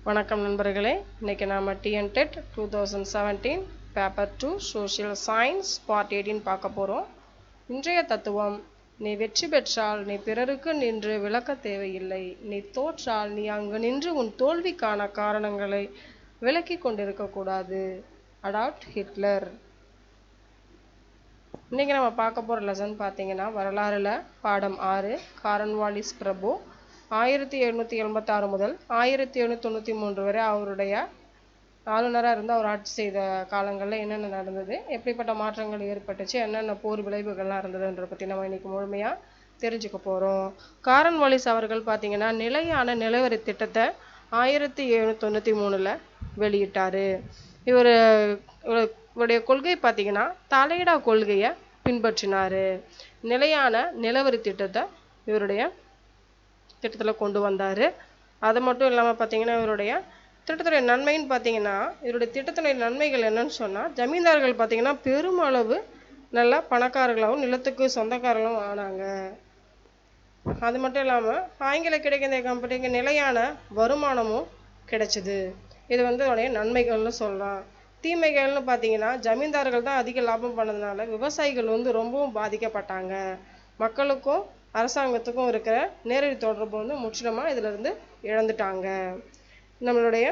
வணக்கம் நண்பர்களே, இன்னைக்கு நாம TNTET 2017 paper 2 social science part 18 பார்க்க போறோம். இன்றைய தத்துவம்: நீ வெற்றி பெற்றால் நீ பிறருக்கு நின்று விளக்க தேவையில்லை, நீ தோற்றால் நீ அங்கு நின்று உன் தோல்விக்கான காரணங்களை விளக்கி கொண்டிருக்க கூடாது. Adolf Hitler. இன்னைக்கு நம்ம பார்க்க போற லெசன் பார்த்தீங்கன்னா வரலாறுல பாடம் 6 காரன்வாலிஸ் பிரபு 1786 முதல் 1793 வரை அவருடைய ஆளுநராக இருந்து அவர் ஆட்சி செய்த காலங்களில் என்னென்ன நடந்தது, எப்படிப்பட்ட மாற்றங்கள் ஏற்பட்டுச்சு, என்னென்ன போர் விளைவுகள்லாம் இருந்ததுன்றதை பற்றி நம்ம இன்னைக்கு முழுமையாக தெரிஞ்சுக்க போகிறோம். காரன்வாலிஸ் அவர்கள் பார்த்தீங்கன்னா நிலையான நிலவரி திட்டத்தை 1793 வெளியிட்டார். இவருடைய கொள்கை பார்த்தீங்கன்னா தலையிடா கொள்கையை பின்பற்றினார். நிலையான நிலவரி திட்டத்தை இவருடைய திட்டத்தில் கொண்டு வந்தார். அது மட்டும் இல்லாமல் பார்த்தீங்கன்னா இவருடைய திட்டத்துடைய நன்மைன்னு பார்த்தீங்கன்னா இவருடைய திட்டத்துடைய நன்மைகள் என்னன்னு சொன்னால், ஜமீன்தார்கள் பார்த்தீங்கன்னா பெருமளவு நல்ல பணக்காரர்களாகவும் நிலத்துக்கு சொந்தக்காரர்களும் ஆனாங்க. அது மட்டும் இல்லாமல் ஆங்கில கிழக்கிந்திய கம்பெனிக்கு நிலையான வருமானமும் கிடைச்சிது. இது அதோடைய நன்மைகள்னு சொல்லலாம். தீமைகள்னு பார்த்தீங்கன்னா ஜமீன்தார்கள் தான் அதிக லாபம் பண்ணதுனால விவசாயிகள் ரொம்பவும் பாதிக்கப்பட்டாங்க. மக்களுக்கும் அரசாங்கத்துக்கும் இருக்கிற நேரடி தொடர்பு முற்றிலுமாக இதிலிருந்து இழந்துட்டாங்க. நம்மளுடைய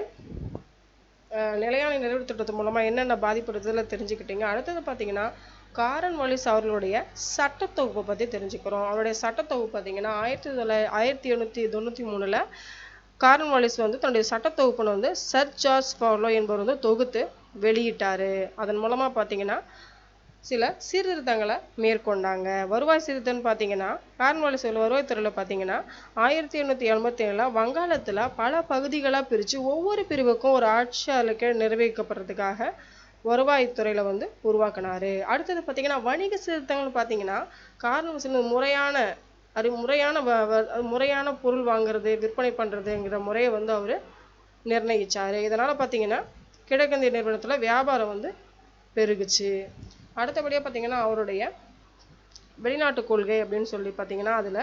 நிலையான நிலவரி திட்டத்தின் மூலமாக என்னென்ன பாதிப்படுறதுல தெரிஞ்சுக்கிட்டீங்க. அடுத்தது பார்த்தீங்கன்னா காரன்வாலிஸ் அவர்களுடைய சட்டத்தொகுப்பை பற்றி தெரிஞ்சுக்கிறோம். அவருடைய சட்டத்தொகுப்பு பார்த்தீங்கன்னா 1793 காரன்வாலிஸ் தன்னுடைய சட்டத்தொகுப்புன்னு சர் ஜார்ஜ் ஃபாலோ என்பவர் தொகுத்து வெளியிட்டார். அதன் மூலமாக பார்த்தீங்கன்னா சில சீர்திருத்தங்களை மேற்கொண்டாங்க. வருவாய் சீர்திருத்தம்னு பார்த்தீங்கன்னா காரன்வாலிஸ் வருவாய்த்துறையில் பார்த்தீங்கன்னா 1877 வங்காளத்தில் பல பகுதிகளாக பிரித்து ஒவ்வொரு பிரிவுக்கும் ஒரு ஆட்சியாளருக்கு நிறைவேற்றப்படுறதுக்காக வருவாய்த்துறையில் உருவாக்கினார். அடுத்தது பார்த்தீங்கன்னா வணிக சீர்திருத்தங்கள் பார்த்தீங்கன்னா காரன்வாலிஸ் முறையான பொருள் வாங்குறது விற்பனை பண்ணுறதுங்கிற முறையை அவர் நிர்ணயிச்சார். இதனால் பார்த்தீங்கன்னா கிழக்கிந்திய நிறுவனத்தில் வியாபாரம் பெருகுச்சு. அடுத்தபடியாக பார்த்தீங்கன்னா அவருடைய வெளிநாட்டு கொள்கை அப்படின்னு சொல்லி பார்த்தீங்கன்னா அதில்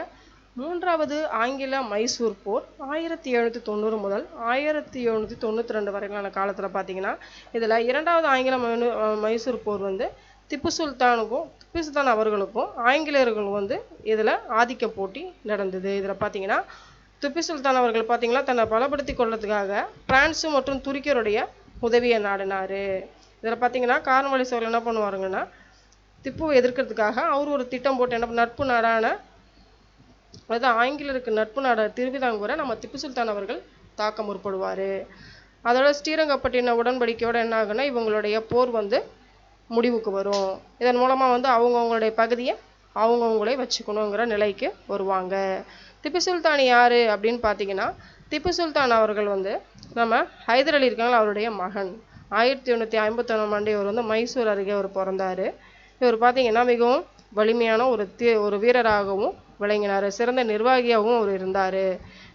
3வது ஆங்கில மைசூர் போர் 1790 முதல் 1792 வரையிலான காலத்தில் பார்த்தீங்கன்னா இதில் 2வது ஆங்கில மைசூர் போர் திப்பு சுல்தான் அவர்களுக்கும் ஆங்கிலேயர்களும் இதில் ஆதிக்க போட்டி நடந்தது. இதில் பார்த்தீங்கன்னா திப்பு சுல்தான் அவர்கள் பார்த்தீங்கன்னா தன்னை பலப்படுத்தி கொள்றதுக்காக பிரான்ஸு மற்றும் துருக்கியருடைய உதவியை நாடினார். இதில் பார்த்தீங்கன்னா காரன்வாலிஸ் அவர்கள் என்ன பண்ணுவாருங்கன்னா திப்புவை எதிர்க்கிறதுக்காக அவர் ஒரு திட்டம் போட்டு நட்பு நாடான அதாவது ஆங்கிலருக்கு நட்பு நாடான திருவிதாங்கூரை நம்ம திப்பு சுல்தான் அவர்கள் தாக்க முற்படுவார். அதோட ஸ்ரீரங்கப்பட்டின உடன்படிக்கையோட என்ன ஆகுன்னா இவங்களுடைய போர் முடிவுக்கு வரும். இதன் மூலமாக அவங்கவுங்களுடைய பகுதியை அவங்கவுங்களே வச்சுக்கணுங்கிற நிலைக்கு வருவாங்க. திப்பு சுல்தான் யார் அப்படின்னு பார்த்தீங்கன்னா திப்பு சுல்தான் அவர்கள் நம்ம ஹைதர் அலி இருக்காங்களா அவருடைய மகன். 1851 இவர் மைசூர் அருகே அவர் பிறந்தார். இவர் பார்த்தீங்கன்னா மிகவும் வலிமையான ஒரு வீரராகவும் விளங்கினார். சிறந்த நிர்வாகியாகவும் அவர் இருந்தார்.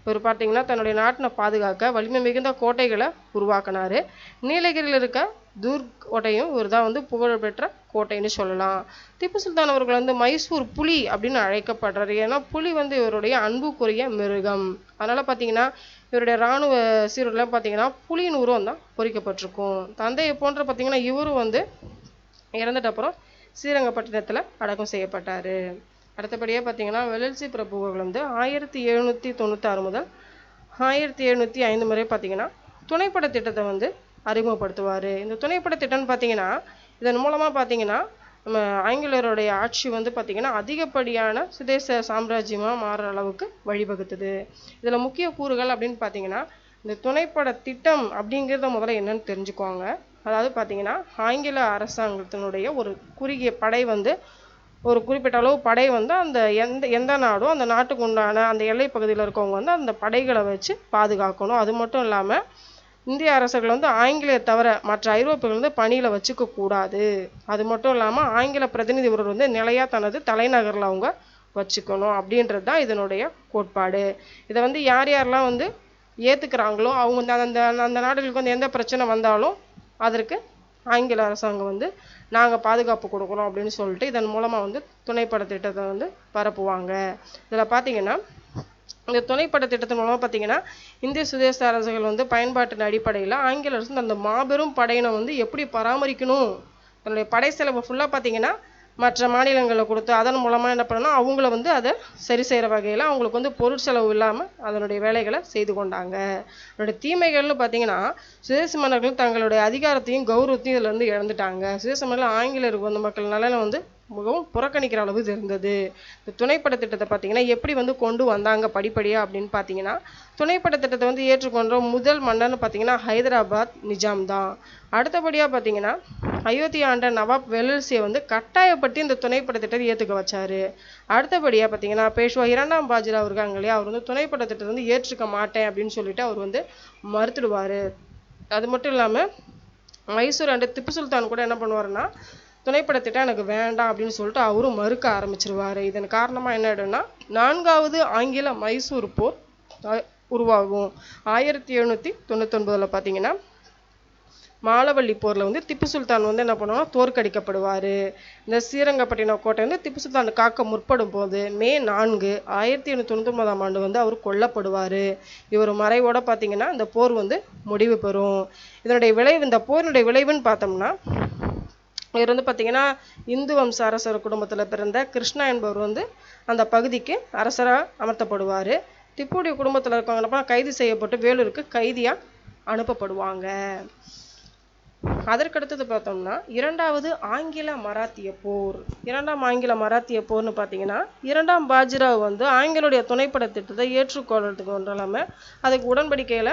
இவர் பார்த்தீங்கன்னா தன்னுடைய நாட்டினை பாதுகாக்க வலிமை மிகுந்த கோட்டைகளை உருவாக்கினார். நீலகிரியில் இருக்க துர்க் கோட்டையும் இவர் தான் புகழ்பெற்ற கோட்டைன்னு சொல்லலாம். திப்பு சுல்தான் அவர்கள் மைசூர் புலி அப்படின்னு அழைக்கப்படுறாரு. ஏன்னா புலி இவருடைய அன்புக்குரிய மிருகம். அதனால் பார்த்தீங்கன்னா இவருடைய இராணுவ சீருடைலாம் பார்த்தீங்கன்னா புலியின் உருவம் தான் பொறிக்கப்பட்டிருக்கும். தந்தையை போன்ற பார்த்தீங்கன்னா இவரும் இறந்துட்ட அப்புறம் ஸ்ரீரங்கப்பட்டினத்தில் அடக்கம் செய்யப்பட்டார். அடுத்தபடியாக பார்த்தீங்கன்னா வெலல்சி பிரபுகள் 1796 முதல் 1705 வரை பார்த்தீங்கன்னா துணைப்பட திட்டத்தை அறிமுகப்படுத்துவார். இந்த துணைப்பட திட்டம்னு பார்த்தீங்கன்னா இதன் மூலமாக பார்த்தீங்கன்னா நம்ம ஆங்கிலேயருடைய ஆட்சி பார்த்தீங்கன்னா அதிகப்படியான சுதேச சாம்ராஜ்யமாக மாறுற அளவுக்கு வழிவகுத்துது. இதில் முக்கிய கூறுகள் அப்படின்னு பார்த்தீங்கன்னா இந்த துணைப்பட திட்டம் அப்படிங்கிறத முதல்ல என்னன்னு தெரிஞ்சுக்குவாங்க. அதாவது பார்த்தீங்கன்னா ஆங்கில அரசாங்கத்தினுடைய ஒரு குறுகிய படை ஒரு குறிப்பிட்ட அளவு படை அந்த எந்த நாடும் அந்த நாட்டுக்கு உண்டான அந்த எல்லை பகுதியில் இருக்கவங்க அந்த படைகளை வச்சு பாதுகாக்கணும். அது மட்டும் இல்லாமல் இந்திய அரசர்கள் ஆங்கிலேயர் தவிர மற்ற ஐரோப்பியர்கள் பணியில் வச்சுக்க கூடாது. அது மட்டும் இல்லாமல் ஆங்கில பிரதிநிதி ஒருவர் நிலையாக தனது தலைநகரில் அவங்க வச்சுக்கணும் அப்படின்றது தான் இதனுடைய கோட்பாடு. இதை யார் யாரெல்லாம் ஏற்றுக்கிறாங்களோ அவங்க அந்த நாடுகளுக்கு எந்த பிரச்சனை வந்தாலும் அதற்கு ஆங்கில அரசாங்கம் நாங்கள் பாதுகாப்பு கொடுக்குறோம் அப்படின்னு சொல்லிட்டு இதன் மூலமாக துணைப்பட திட்டத்தை பரப்புவாங்க. இதில் பார்த்தீங்கன்னா இந்த துணைப்படை திட்டத்தின் மூலமாக பார்த்தீங்கன்னா இந்திய சுதேச அரசுகள் வந்து பயன்பாட்டின் அடிப்படையில் ஆங்கில அரசு அந்த மாபெரும் படையினை வந்து எப்படி பராமரிக்கணும், தன்னுடைய படை செலவு ஃபுல்லாக பார்த்தீங்கன்னா மற்ற மாநிலங்களில் கொடுத்து அதன் மூலமாக என்ன பண்ணணும், அவங்கள வந்து அதை சரி செய்கிற வகையில் அவங்களுக்கு வந்து பொருட்செலவு இல்லாமல் அதனுடைய வேலைகளை செய்து கொண்டாங்க. அதனுடைய தீமைகள்னு பார்த்தீங்கன்னா சுதேச மன்னர்கள் தங்களுடைய அதிகாரத்தையும் கௌரவத்தையும் இதில் வந்து இழந்துட்டாங்க. சுதேச மன்னர்கள் ஆங்கிலேயருக்கு வந்து மக்கள் நலனை வந்து மிகவும் புறக்கணிக்கிற அளவு இருந்தது. இந்த துணைப்படை திட்டத்தை பார்த்தீங்கன்னா எப்படி வந்து கொண்டு வந்தாங்க படிப்படியாக அப்படின்னு பார்த்தீங்கன்னா, துணைப்படை திட்டத்தை வந்து ஏற்றுக்கொண்ட முதல் மன்னர்னு பார்த்தீங்கன்னா ஹைதராபாத் நிஜாம் தான். அடுத்தபடியாக பார்த்தீங்கன்னா அயோத்தி ஆண்ட நவாப் வெல்சியை வந்து கட்டாயப்பட்டு இந்த துணைப்படை திட்டத்தை ஏற்றுக்க வச்சாரு. அடுத்தபடியாக பார்த்தீங்கன்னா பேஷ்வா இரண்டாம் பாஜிராவ் இருக்காங்க இல்லையா, அவர் வந்து துணைப்படை திட்டத்தை வந்து ஏற்றுக்க மாட்டேன் அப்படின்னு சொல்லிட்டு அவர் வந்து மறுத்துடுவார். அது மட்டும் இல்லாமல் மைசூர் ஆண்டு திப்பு சுல்தான் கூட என்ன பண்ணுவாருன்னா துணைப்படை திட்டம் எனக்கு வேண்டாம் அப்படின்னு சொல்லிட்டு அவரும் மறுக்க ஆரம்பிச்சிருவாரு. இதன் காரணமாக என்ன ஆயிடும்னா 4வது ஆங்கில மைசூர் போர் உருவாகும். 1799 பார்த்தீங்கன்னா மாலவள்ளி போரில் வந்து திப்பு சுல்தான் வந்து என்ன பண்ணுவாங்கன்னா தோற்கடிக்கப்படுவார். இந்த ஸ்ரீரங்கப்பட்டினம் கோட்டை வந்து திப்பு சுல்தான் காக்க முற்படும் போது மே 4, 1799 வந்து அவர் கொல்லப்படுவார். இவர் மறைவோட பார்த்தீங்கன்னா இந்த போர் வந்து முடிவு பெறும். இதனுடைய விளைவு, இந்த போரினுடைய விளைவுன்னு பார்த்தோம்னா இவர் வந்து பார்த்தீங்கன்னா இந்து வம்ச அரசர் குடும்பத்தில் பிறந்த கிருஷ்ணா என்பவர் வந்து அந்த பகுதிக்கு அரசராக அமர்த்தப்படுவார். திப்புடைய குடும்பத்தில் இருக்கவங்க கைது செய்யப்பட்டு வேலூருக்கு கைதியாக அனுப்பப்படுவாங்க. அதற்கடுத்தது பார்த்தோம்னா 2வது ஆங்கில மராத்திய போர். 2ஆம் ஆங்கில மராத்திய போர்னு பார்த்தீங்கன்னா 2ஆம் பாஜிராவ் வந்து ஆங்கிலோடைய துணைப்படை திட்டத்தை ஏற்றுக்கொள்றதுக்கு ஒன்றும் இல்லாமல் அதுக்கு உடன்படிக்கையில்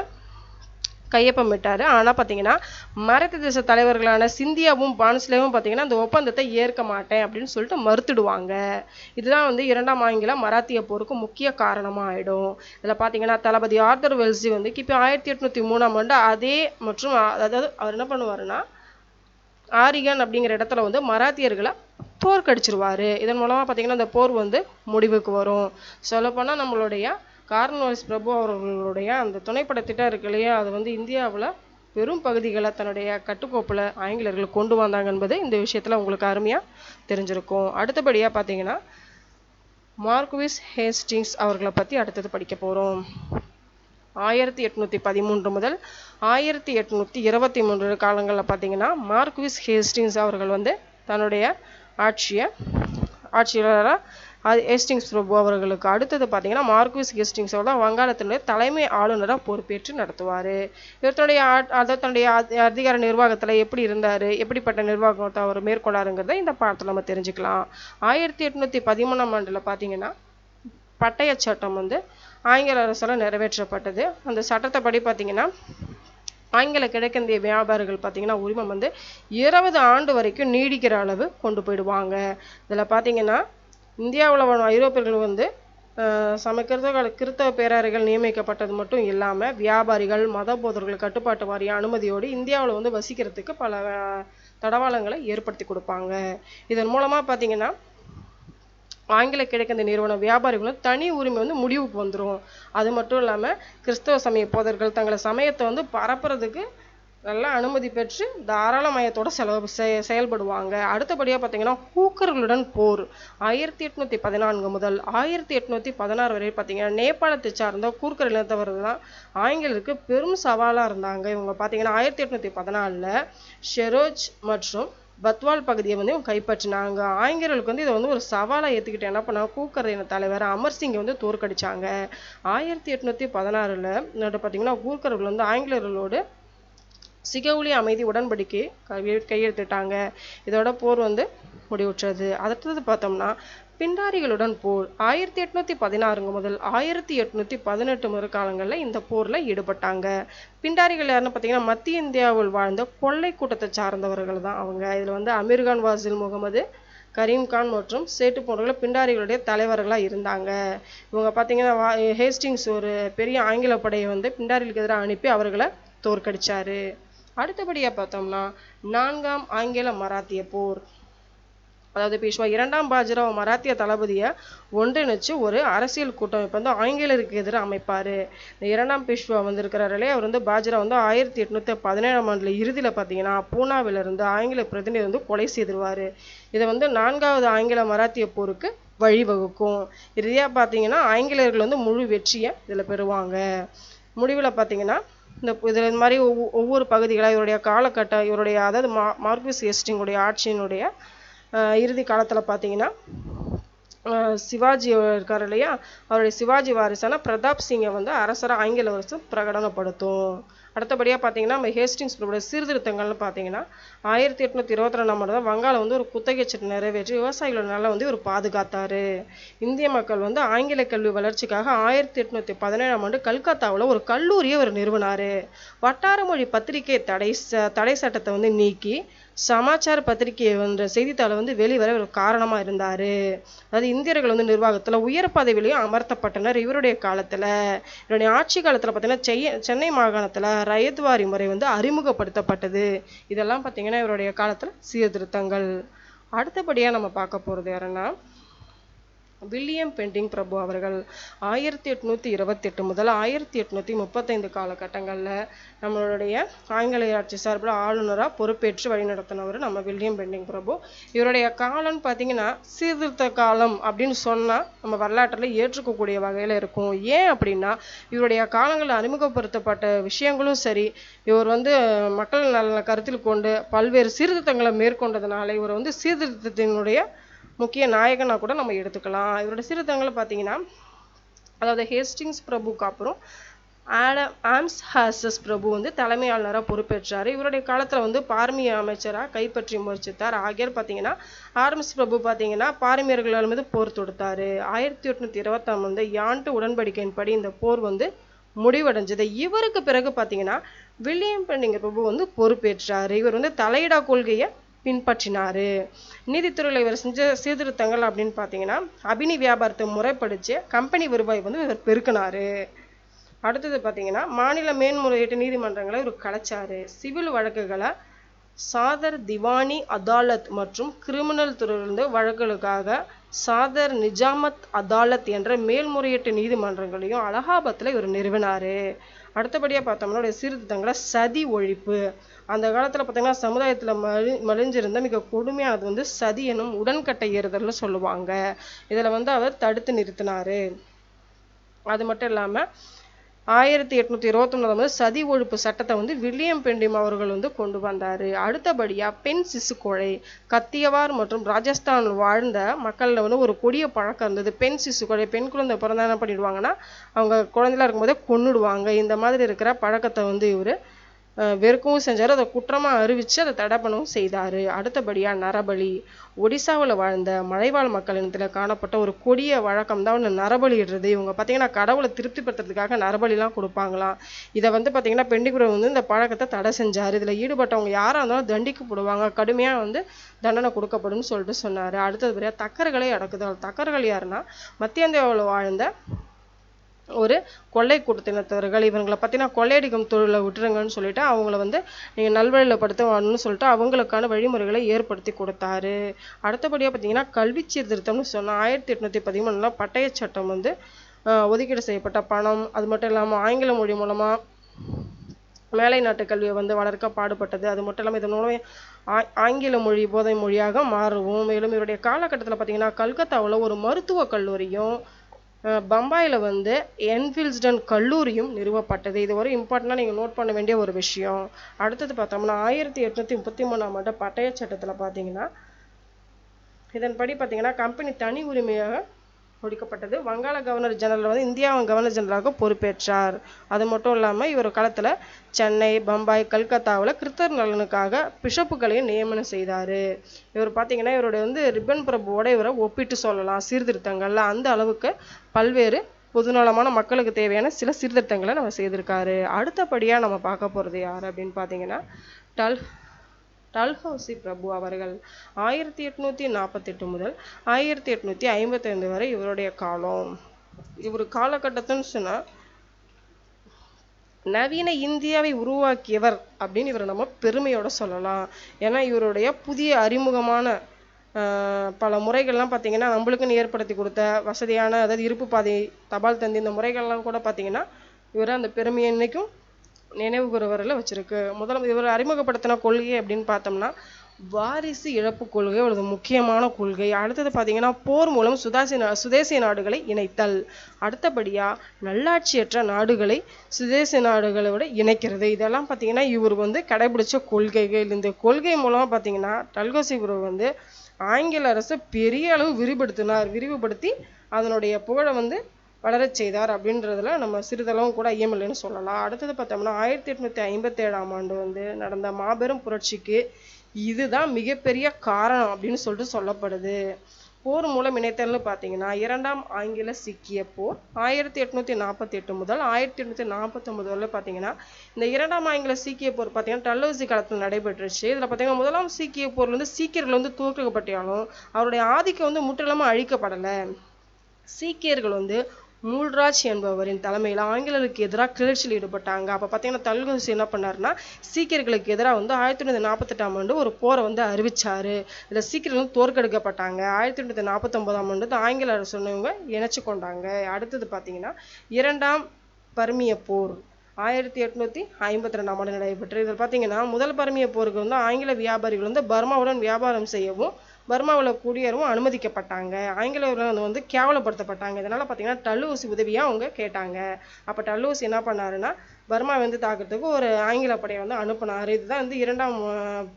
கையொப்பமிட்டார். ஆனால் பார்த்தீங்கன்னா மராத்திய தேச தலைவர்களான சிந்தியாவும் பான்ஸ்லேவும் பார்த்தீங்கன்னா அந்த ஒப்பந்தத்தை ஏற்க மாட்டேன் அப்படின்னு சொல்லிட்டு மறுத்துடுவாங்க. இதுதான் வந்து 2ஆம் ஆங்கில மராத்திய போருக்கு முக்கிய காரணமாக ஆகிடும். இதில் பார்த்தீங்கன்னா தளபதி ஆர்தர் வெல்சி வந்து கிபி 1803 அதே மற்றும் அதாவது அவர் என்ன பண்ணுவாருன்னா ஆரிகன் அப்படிங்கிற இடத்துல வந்து மராத்தியர்களை தோற்கடிச்சிருவார். இதன் மூலமாக பார்த்தீங்கன்னா அந்த போர் வந்து முடிவுக்கு வரும். சொல்லப்போனால் நம்மளுடைய கார்ன்வாலிஸ் பிரபு அவர்களுடைய அந்த துணைப்படை திட்டம் இருக்கு இல்லையா, அது வந்து இந்தியாவில் பெரும் பகுதிகளை தன்னுடைய கட்டுக்கோப்பில் ஆங்கிலேயர்கள் கொண்டு வந்தாங்க என்பது இந்த விஷயத்தில் உங்களுக்கு அருமையாக தெரிஞ்சிருக்கும். அடுத்தபடியாக பார்த்தீங்கன்னா மார்க்விஸ் ஹேஸ்டிங்ஸ் அவர்களை பற்றி அடுத்தது படிக்க போகிறோம். 1813 முதல் 1823 காலங்களில் பார்த்தீங்கன்னா மார்க்விஸ் ஹேஸ்டிங்ஸ் அவர்கள் வந்து தன்னுடைய ஆட்சியாளராக ஹேஸ்டிங்ஸ் பிரபு அவர்களுக்கு அடுத்தது பார்த்தீங்கன்னா மார்க்விஸ் ஹேஸ்டிங்ஸோட வங்காளத்தினுடைய தலைமை ஆளுநராக பொறுப்பேற்று நடத்துவார். இவர் தன்னுடைய அதிகார நிர்வாகத்தில் எப்படி இருந்தார், எப்படிப்பட்ட நிர்வாகத்தை அவர் மேற்கொள்ளாருங்கிறத இந்த பாடத்தில் நம்ம தெரிஞ்சுக்கலாம். 1813 பார்த்தீங்கன்னா பட்டய சட்டம் வந்து ஆங்கில அரசால் நிறைவேற்றப்பட்டது. அந்த சட்டத்தை படி பார்த்தீங்கன்னா ஆங்கில கிழக்கிந்திய வியாபாரிகள் பார்த்தீங்கன்னா உரிமம் வந்து 20 ஆண்டு வரைக்கும் நீடிக்கிற அளவு கொண்டு போயிடுவாங்க. இதில் பார்த்தீங்கன்னா இந்தியாவில் ஐரோப்பியர்கள் வந்து கிறித்தவ பேரறைகள் நியமிக்கப்பட்டது மட்டும் இல்லாமல் வியாபாரிகள் மத போதர்கள் கட்டுப்பாட்டு வாரிய அனுமதியோடு இந்தியாவில் வந்து வசிக்கிறதுக்கு பல தடவாளங்களை ஏற்படுத்தி கொடுப்பாங்க. இதன் மூலமாக பார்த்தீங்கன்னா ஆங்கில கிழக்கிந்திய நிறுவன வியாபாரிகளும் தனி உரிமை வந்து முடிவுக்கு வந்துடும். அது மட்டும் இல்லாமல் கிறிஸ்தவ சமய போதர்கள் தங்களை சமயத்தை வந்து பரப்புறதுக்கு நல்லா அனுமதி பெற்று தாராளமயத்தோட செயல்படுவாங்க. அடுத்தபடியாக பார்த்தீங்கன்னா ஹூக்கர்களுடன் போர் 1814 முதல் 1816 வரை பார்த்தீங்கன்னா நேபாளத்தை சார்ந்த கூர்க்கர் இனத்தவர்கள் தான் ஆங்கிலருக்கு பெரும் சவாலாக இருந்தாங்க. இவங்க பார்த்தீங்கன்னா 1814 ஷெரோஜ் மற்றும் பத்வால் பகுதியை வந்து இவங்க கைப்பற்றினாங்க. ஆங்கிலேயர்களுக்கு வந்து இதை வந்து ஒரு சவாலாக ஏற்றுக்கிட்டு என்ன பண்ணாங்க, கூக்கர் இன தலைவர் அமர் சிங்கை வந்து தோற்கடிச்சாங்க. 1816 பார்த்தீங்கன்னா கூர்க்கர்கள் வந்து ஆங்கிலேயர்களோடு சிகவுலி அமைதி உடன்படிக்கை கையெழுத்திட்டாங்க. இதோட போர் வந்து முடிவுற்றது. அடுத்தது பார்த்தோம்னா பிண்டாரிகளுடன் போர் 1816 முதல் 1818 முதல் காலங்களில் இந்த போரில் ஈடுபட்டாங்க. பிண்டாரிகள் யாருன்னு பார்த்தீங்கன்னா மத்திய இந்தியாவில் வாழ்ந்த கொள்ளை கூட்டத்தை சார்ந்தவர்கள் தான் அவங்க. இதில் வந்து அமீர்கான் வாசில் முகமது, கரீம்கான் மற்றும் சேட்டு போன்றவர்கள் பிண்டாரிகளுடைய தலைவர்களாக இருந்தாங்க. இவங்க பார்த்தீங்கன்னா ஹேஸ்டிங்ஸ் ஒரு பெரிய ஆங்கில படையை வந்து பிண்டாரிகளுக்கு எதிராக அனுப்பி அவர்களை தோற்கடிச்சாரு. அடுத்தபடியாக பார்த்தோம்னா 4ஆம் ஆங்கில மராத்திய போர், அதாவது பேஷ்வா இரண்டாம் பாஜிராவ் மராத்திய தளபதியை ஒன்றிணைச்சு ஒரு அரசியல் கூட்டமைப்பு வந்து ஆங்கிலேயருக்கு எதிராக அமைப்பார். இந்த 2ஆம் பேஷ்வா வந்து இருக்கிறார்களே அவர் வந்து பாஜிராவ் வந்து 1817 இறுதியில் பார்த்தீங்கன்னா பூனாவிலிருந்து ஆங்கில பிரதிநிதி வந்து கொலை செய்திருவார். இதை வந்து 4வது ஆங்கில மராத்திய போருக்கு வழிவகுக்கும். இறுதியாக பார்த்தீங்கன்னா ஆங்கிலேயர்கள் வந்து முழு வெற்றியை இதில் பெறுவாங்க. முடிவில் பார்த்தீங்கன்னா இது மாதிரி ஒவ்வொரு பகுதிகளாக இவருடைய காலகட்டம், இவருடைய அதாவது மார்க்விஸ் ஹேஸ்டிங்குடைய ஆட்சியினுடைய இறுதி காலத்தில் பார்த்தீங்கன்னா சிவாஜி இருக்கார் இல்லையா, அவருடைய சிவாஜி வாரிசான பிரதாப் சிங்கை வந்து அரசரை ஆங்கில அரசு பிரகடனப்படுத்தும். அடுத்தபடியாக பார்த்தீங்கன்னா நம்ம ஹேஸ்டிங்ஸ் பிரபுடைய சீர்திருத்தங்கள்னு பார்த்தீங்கன்னா 1822 தான் வங்காளம் வந்து ஒரு குத்தகை சட்டம் நிறைவேற்றி விவசாயிகளோட நல வந்து இவர் பாதுகாத்தாரு. இந்திய மக்கள் வந்து ஆங்கில கல்வி வளர்ச்சிக்காக 1817 கல்கத்தாவில் ஒரு கல்லூரியை அவர் நிறுவனாரு. வட்டார மொழி பத்திரிகை தடை சட்டத்தை வந்து நீக்கி சமாச்சார பத்திரிகை என்ற செய்தித்தாளை வந்து வெளிவர ஒரு காரணமா இருந்தாரு. அதாவது இந்தியர்கள் வந்து நிர்வாகத்துல உயர் பதவியிலையும் அமர்த்தப்பட்டனர். இவருடைய காலத்துல, இவருடைய ஆட்சி காலத்துல பார்த்தீங்கன்னா சென்னை மாகாணத்துல ரயத்வாரி முறை வந்து அறிமுகப்படுத்தப்பட்டது. இதெல்லாம் பார்த்தீங்கன்னா இவருடைய காலத்துல சீர்திருத்தங்கள். அடுத்தபடியா நம்ம பார்க்க போறது யாருன்னா வில்லியம் பெண்டிங் பிரபு அவர்கள் 1828 முதல் 1835 காலகட்டங்களில் நம்மளுடைய ஆங்கிலேய ஆட்சி சார்பில் ஆளுநராக பொறுப்பேற்று வழிநடத்தினவர் நம்ம வில்லியம் பெண்டிங் பிரபு. இவருடைய காலம்னு பார்த்தீங்கன்னா சீர்திருத்த காலம் அப்படின்னு சொன்னால் நம்ம வரலாற்றில் ஏற்றுக்கக்கூடிய வகையில் இருக்கும். ஏன் அப்படின்னா இவருடைய காலங்களில் அறிமுகப்படுத்தப்பட்ட விஷயங்களும் சரி, இவர் வந்து மக்கள் நலனை கருத்தில் கொண்டு பல்வேறு சீர்திருத்தங்களை மேற்கொண்டதுனால இவர் வந்து சீர்திருத்தத்தினுடைய முக்கிய நாயகனாக கூட நம்ம எடுத்துக்கலாம். இவரோட சீர்திருத்தங்களை பார்த்தீங்கன்னா அதாவது ஹேஸ்டிங்ஸ் பிரபுக்கு அப்புறம் ஆம்ஸ்ஹர்ஸ்ட் பிரபு வந்து தலைமை ஆளுநராக பொறுப்பேற்றார். இவருடைய காலத்தில் வந்து பார்மிய அமைச்சராக கைப்பற்றி முயற்சித்தார். ஆகியோர் பார்த்தீங்கன்னா ஆம்ஸ் பிரபு பார்த்தீங்கன்னா பார்மியர்கள் மீது போர் தொடுத்தார். 1820 வந்து யான்ட்டு உடன்படிக்கையின்படி இந்த போர் வந்து முடிவடைஞ்சது. இவருக்கு பிறகு பார்த்தீங்கன்னா வில்லியம் பெண்டிங் பிரபு வந்து பொறுப்பேற்றார். இவர் வந்து தலையிடா கொள்கையை பின்பற்றினாரு. நீதித்துறையில் இவர் செஞ்ச சீர்திருத்தங்கள் அப்படின்னு பார்த்தீங்கன்னா அபினி வியாபாரத்தை முறைப்படுத்தி கம்பெனி வருவாய் வந்து இவர் பெருக்கினாரு. அடுத்தது பார்த்தீங்கன்னா மாநில மேன்முறையீட்டு நீதிமன்றங்களை இவர் கலைச்சாரு. சிவில் வழக்குகளை சாதர் திவானி அதாலத் மற்றும் கிரிமினல் துறையிலிருந்து வழக்குகளுக்காக சாதர் நிஜாமத் அதாலத் என்ற மேல்முறையீட்டு நீதிமன்றங்களையும் அலகாபாத்தில் இவர் நிறுவினாரு. அடுத்தபடியாக பார்த்தோம்னா சீர்திருத்தங்களை சதி ஒழிப்பு. அந்த காலத்தில் பார்த்தீங்கன்னா சமுதாயத்தில் மலிஞ்சிருந்த மிக கொடுமையானது வந்து சதி எனும் உடன்கட்டை ஏறுதல்னு சொல்லுவாங்க. இதில் வந்து அவர் தடுத்து நிறுத்தினார். அது மட்டும் இல்லாமல் 1829 சதி ஒழிப்பு சட்டத்தை வந்து வில்லியம் பெண்டிங் அவர்கள் வந்து கொண்டு வந்தார். அடுத்தபடியாக பெண் சிசு கொலை. கத்தியவார் மற்றும் ராஜஸ்தான் வாழ்ந்த மக்களில் வந்து ஒரு கொடிய பழக்கம் இருந்தது. பெண் சிசு கொலை, பெண் குழந்தை பிறந்தா என்ன பண்ணிடுவாங்கன்னா அவங்க குழந்தைலாம் இருக்கும்போதே கொன்னுடுவாங்க. இந்த மாதிரி இருக்கிற பழக்கத்தை வந்து இவர் வெறுக்கவும் செஞ்சார். அதை குற்றமாக அறிவித்து அதை தடை பண்ணவும் செய்தார். அடுத்தபடியாக நரபலி. ஒடிசாவில் வாழ்ந்த மலைவாழ் மக்கள் இனத்தில் காணப்பட்ட ஒரு கொடிய வழக்கம் தான் ஒன்று நரபலிடுறது. இவங்க பார்த்தீங்கன்னா கடவுளை திருப்திப்படுத்துறதுக்காக நரபலிலாம் கொடுப்பாங்களாம். இதை வந்து பார்த்தீங்கன்னா பெண்டிங் பிரபு வந்து இந்த பழக்கத்தை தடை செஞ்சார். இதில் ஈடுபட்டவங்க யாராக இருந்தாலும் தண்டிக்கப்படுவாங்க, கடுமையாக வந்து தண்டனை கொடுக்கப்படும் சொல்லிட்டு சொன்னார். அடுத்ததுபடியாக தக்கர்களை அடக்குதல். தக்கர்கள் யாருன்னா மத்திய இந்தியாவில் வாழ்ந்த ஒரு கொள்ளை கூட்டத்தினத்தவர்கள். இவங்களை பார்த்தீங்கன்னா கொள்ளையடிக்கும் தொழிலை விட்டுருங்கன்னு சொல்லிட்டு அவங்கள வந்து நீங்கள் நல்வழியில் படுத்தணும்னு சொல்லிட்டு அவங்களுக்கான வழிமுறைகளை ஏற்படுத்தி கொடுத்தாரு. அடுத்தபடியாக பார்த்தீங்கன்னா கல்வி சீர்திருத்தம்னு சொன்னால் 1813 பட்டய சட்டம் வந்து ஒதுக்கீடு செய்யப்பட்ட பணம், அது மட்டும் இல்லாமல் ஆங்கில மொழி மூலமாக மேலை நாட்டு கல்வியை வந்து வளர்க்க பாடுபட்டது. அது மட்டும் இல்லாமல் இதன் மூலம் ஆங்கில மொழி போதை மொழியாக மாறுவோம். மேலும் இவருடைய காலகட்டத்தில் பார்த்தீங்கன்னா கல்கத்தாவில் ஒரு மருத்துவக் கல்லூரியும் பம்பாயில் வந்து என்ஃபீல்ஸ்டன் கல்லூரியும் நிறுவப்பட்டது. இது ஒரு இம்பார்ட்டண்டாக நீங்கள் நோட் பண்ண வேண்டிய ஒரு விஷயம். அடுத்தது பார்த்தோம்னா 1833 பட்டய சட்டத்தில் பார்த்தீங்கன்னா இதன்படி பார்த்தீங்கன்னா கம்பெனி தனி உரிமையாக ஒழிக்கப்பட்டது. வங்காள கவர்னர் ஜெனரல் வந்து இந்தியாவின் கவர்னர் ஜெனரலாக பொறுப்பேற்றார். அது மட்டும் இல்லாமல் இவர் காலத்தில் சென்னை, பம்பாய், கல்கத்தாவில் கிறிஸ்தவர் நலனுக்காக பிஷப்புகளையும் நியமனம் செய்தார். இவர் பார்த்தீங்கன்னா இவருடைய வந்து ரிப்பன் பிரபுவோட இவரை ஒப்பிட்டு சொல்லலாம் சீர்திருத்தங்கள்ல. அந்த அளவுக்கு பல்வேறு பொதுநலமான மக்களுக்கு தேவையான சில சீர்திருத்தங்களை நம்ம செய்திருக்காரு. அடுத்தபடியாக நம்ம பார்க்க போகிறது யார் அப்படின்னு பார்த்தீங்கன்னா டல்ஹௌசி பிரபு அவர்கள் 1848 முதல் 1855 வரை இவருடைய காலம். இவர் காலகட்டத்துன்னு சொன்னால் நவீன இந்தியாவை உருவாக்கியவர் அப்படின்னு இவரை நம்ம பெருமையோட சொல்லலாம். ஏன்னா இவருடைய புதிய அறிமுகமான பல முறைகள்லாம் பார்த்தீங்கன்னா நம்மளுக்குன்னு ஏற்படுத்தி கொடுத்த வசதியான, அதாவது இருப்பு பாதை, தபால் தந்தி, இந்த முறைகள்லாம் கூட பார்த்தீங்கன்னா இவர் அந்த பெருமையை இன்னைக்கும் நினைவு கூறுவரில் வச்சிருக்கு. முதல்ல இவர் அறிமுகப்படுத்தின கொள்கை அப்படின்னு பார்த்தோம்னா வாரிசு இழப்பு கொள்கை ஒரு முக்கியமான கொள்கை. அடுத்தது பார்த்தீங்கன்னா போர் மூலம் சுதேசி நாடுகளை இணைத்தல். அடுத்தபடியா நல்லாட்சியற்ற நாடுகளை சுதேசி நாடுகளோட இணைக்கிறது. இதெல்லாம் பார்த்தீங்கன்னா இவர் வந்து கடைபிடிச்ச கொள்கைகள். இந்த கொள்கை மூலமா பார்த்தீங்கன்னா டல்ஹௌசி வந்து ஆங்கில அரசு பெரிய அளவு விரிவுபடுத்தி அதனுடைய புகழை வந்து வளரச் செய்தார் அப்படின்றதுல நம்ம சிறிதளவும் கூட ஐயமில்லைன்னு சொல்லலாம். அடுத்தது பார்த்தோம்னா 1857ஆம் ஆண்டு வந்து நடந்த மாபெரும் புரட்சிக்கு இதுதான் மிகப்பெரிய காரணம் அப்படின்னு சொல்லிட்டு சொல்லப்படுது. போர் மூலம் இணைத்தல்னு பார்த்தீங்கன்னா இரண்டாம் ஆங்கில சீக்கிய போர் 1848 முதல் 1849 வரை பார்த்தீங்கன்னா இந்த இரண்டாம் ஆங்கில சீக்கிய போர் பார்த்தீங்கன்னா டல்ஹௌசி காலத்தில் நடைபெற்றுச்சு. இதில் பார்த்தீங்கன்னா முதலாம் சீக்கிய போர்ல வந்து சீக்கியர்கள் வந்து தோற்கப்பட்டாலும் அவருடைய ஆதிக்கம் வந்து முற்றிலுமா அழிக்கப்படலை. சீக்கியர்கள் வந்து மூல்ராஜ் என்பவரின் தலைமையில் ஆங்கிலேயருக்கு எதிராக கிளர்ச்சியில் ஈடுபட்டாங்க. அப்போ பார்த்தீங்கன்னா டல்ஹௌசி என்ன பண்ணாருன்னா சீக்கியர்களுக்கு எதிராக வந்து 1948ஆம் ஆண்டு ஒரு போரை வந்து அறிவிச்சாரு. இதில் சீக்கியர்கள் வந்து தோற்கடிக்கப்பட்டாங்க. 1949ஆம் ஆண்டு ஆங்கில அரசு சொன்னவங்க இணைச்சு கொண்டாங்க. அடுத்தது பார்த்தீங்கன்னா இரண்டாம் பர்மிய போர் 1852ஆம் ஆண்டு நடைபெற்று. இதில் பார்த்தீங்கன்னா முதல் பர்மிய போருக்கு வந்து ஆங்கில வியாபாரிகள் வந்து பர்மாவுடன் வியாபாரம் செய்யவும் பர்மாவில் குடியேறவும் அனுமதிக்கப்பட்டாங்க. ஆங்கிலேயர்கள் வந்து கேவலப்படுத்தப்பட்டாங்க. இதனால பார்த்தீங்கன்னா டல்ஹௌசி உதவியாக அவங்க கேட்டாங்க. அப்போ டல்ஹௌசி என்ன பண்ணாருன்னா பர்மா வந்து தாக்குறதுக்கு ஒரு ஆங்கில படையை வந்து அனுப்பினார். இதுதான் வந்து இரண்டாம்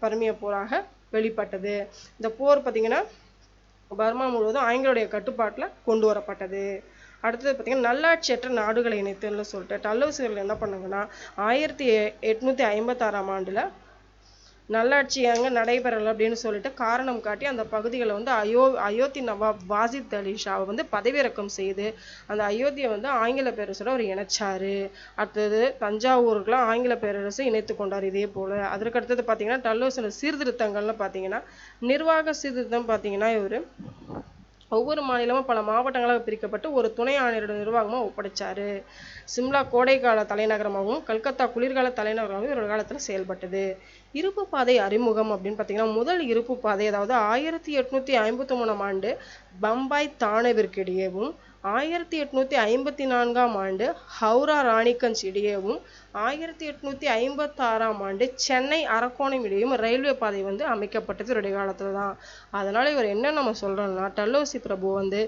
பர்மிய போராக வெளிப்பட்டது. இந்த போர் பார்த்தீங்கன்னா பர்மா முழுவதும் ஆங்கிலேயருடைய கட்டுப்பாட்டில் கொண்டு வரப்பட்டது. அடுத்தது பார்த்தீங்கன்னா நல்லாட்சியற்ற நாடுகளை இணைத்துன்னு சொல்லிட்டு டல்ஹௌசிகள் என்ன பண்ணாங்கன்னா 1856ஆம் ஆண்டில் நல்லாட்சி அங்கே நடைபெறலை அப்படின்னு சொல்லிட்டு காரணம் காட்டி அந்த பகுதிகளை வந்து அயோத்தி நவாப் வாசித் அலி ஷாவை வந்து பதவியிறக்கம் செய்து அந்த அயோத்தியை வந்து ஆங்கில பேரரசோட அவர் இணைச்சாரு. அடுத்தது தஞ்சாவூருக்குலாம் ஆங்கில பேரரசு இணைத்து கொண்டார். இதே போல அதற்கு அடுத்தது பார்த்தீங்கன்னா டல்ஹௌசியோட சீர்திருத்தங்கள்னு பார்த்தீங்கன்னா நிர்வாக சீர்திருத்தம் பார்த்தீங்கன்னா இவர் ஒவ்வொரு மாநிலமும் பல மாவட்டங்களாக பிரிக்கப்பட்டு ஒரு துணை ஆணையரோட நிர்வாகமாக ஒப்படைச்சாரு. சிம்லா கோடைக்கால தலைநகரமாகவும் கல்கத்தா குளிர்கால தலைநகரமாகவும் இவரோட காலத்தில் செயல்பட்டது. இருப்பு பாதை அறிமுகம் அப்படின்னு பார்த்தீங்கன்னா முதல் இருப்பு பாதை அதாவது 1853ஆம் ஆண்டு பம்பாய் தானேவிற்கு இடையேவும் 1854ஆம் ஆண்டு ஹவுரா ராணிகஞ்ச் இடையேவும் 1856ஆம் ஆண்டு சென்னை அரக்கோணம் இடையும் ரயில்வே பாதை வந்து அமைக்கப்பட்டது இவருடைய காலத்துல தான். அதனால இவர் என்ன நம்ம சொல்றோம்னா டல்ஹௌசி பிரபு வந்து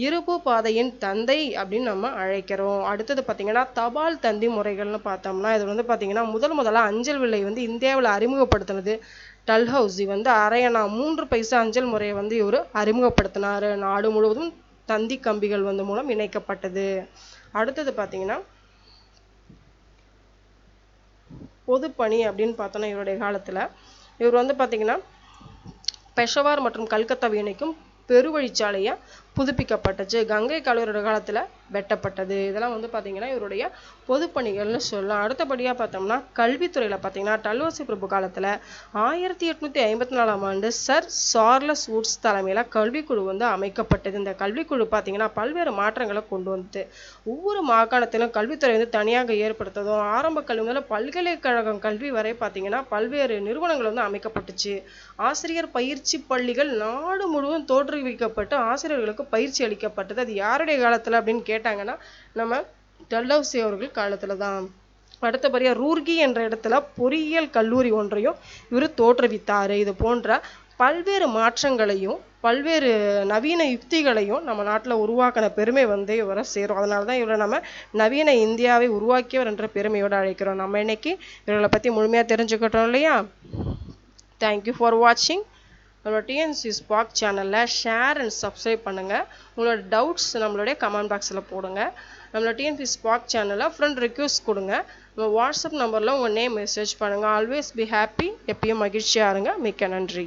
இருப்பு பாதையின் தந்தை அப்படின்னு நம்ம அழைக்கிறோம். அடுத்தது பார்த்தீங்கன்னா தபால் தந்தி முறைகள்னு பார்த்தோம்னா இது வந்து பார்த்தீங்கன்னா முதல்ல அஞ்சல் விலை வந்து இந்தியாவில் அறிமுகப்படுத்தினது டல்ஹௌசி வந்து அரையணா 3 பைசா அஞ்சல் முறையை வந்து இவர் அறிமுகப்படுத்தினாரு. நாடு முழுவதும் தந்தி கம்பிகள் வந்து மூலம் இணைக்கப்பட்டது. அடுத்தது பார்த்தீங்கன்னா பொதுப்பணி அப்படின்னு பார்த்தோன்னா இவருடைய காலத்தில் இவர் வந்து பார்த்தீங்கன்னா பெஷவார் மற்றும் கல்கத்தாவை இணைக்கும் பெருவழிச்சாலையை புதுப்பிக்கப்பட்டுச்சு. கங்கை கால்வாயோட காலத்தில் வெட்டப்பட்டது. இதெல்லாம் வந்து பார்த்தீங்கன்னா இவருடைய பொதுப்பணிகள்னு சொல்லலாம். அடுத்தபடியாக பார்த்தோம்னா கல்வித்துறையில் பார்த்தீங்கன்னா டல்ஹௌசி பிரபு காலத்தில் 1854ஆம் ஆண்டு சர் சார்லஸ் வுட்ஸ் தலைமையில் கல்விக்குழு வந்து அமைக்கப்பட்டது. இந்த கல்விக்குழு பார்த்தீங்கன்னா பல்வேறு மாற்றங்களை கொண்டு வந்தது. ஒவ்வொரு மாகாணத்திலும் கல்வித்துறை வந்து தனியாக ஏற்படுத்ததும் ஆரம்ப கல்வி முதல்ல பல்கலைக்கழகம் கல்வி வரை பார்த்தீங்கன்னா பல்வேறு நிறுவனங்கள் வந்து அமைக்கப்பட்டுச்சு. ஆசிரியர் பயிற்சி பள்ளிகள் நாடு முழுவதும் தோற்றுவிக்கப்பட்டு ஆசிரியர்களுக்கு பயிற்சி அளிக்கப்பட்டது. அது யாருடைய காலத்துல அப்படின்னு கேட்டாங்கன்னா நம்ம டல்ஹௌசி அவர்கள் காலத்துல தான். அடுத்தபடியா ரூர்கி என்ற இடத்துல பொறியியல் கல்லூரி ஒன்றையும் இவர் தோற்றுவித்தாரு. இது போன்ற பல்வேறு மாற்றங்களையும் பல்வேறு நவீன யுக்திகளையும் நம்ம நாட்டில் உருவாக்கின பெருமை வந்து இவரை சேரும். அதனால தான் இவரை நம்ம நவீன இந்தியாவை உருவாக்கியவர் என்ற பெருமையோடு அழைக்கிறோம். நம்ம இன்னைக்கு இவர்களை பற்றி முழுமையாக தெரிஞ்சுக்கிட்டோம் இல்லையா? தேங்க்யூ ஃபார் வாட்சிங். நம்மளோட டிஎன்சி ஸ்பார்க் சேனலில் ஷேர் அண்ட் சப்ஸ்கிரைப் பண்ணுங்கள். உங்களோட டவுட்ஸ் நம்மளுடைய கமெண்ட் பாக்ஸில் போடுங்க. நம்மளோட டிஎன்சி ஸ்பார்க் சேனலில் ஃப்ரெண்ட் ரிக்வெஸ்ட் கொடுங்க. நம்ம வாட்ஸ்அப் நம்பரில் உங்கள் நேம் மெசேஜ் பண்ணுங்கள். Always be happy. எப்பயும் மகிழ்ச்சியாக இருங்க. மிக்க நன்றி.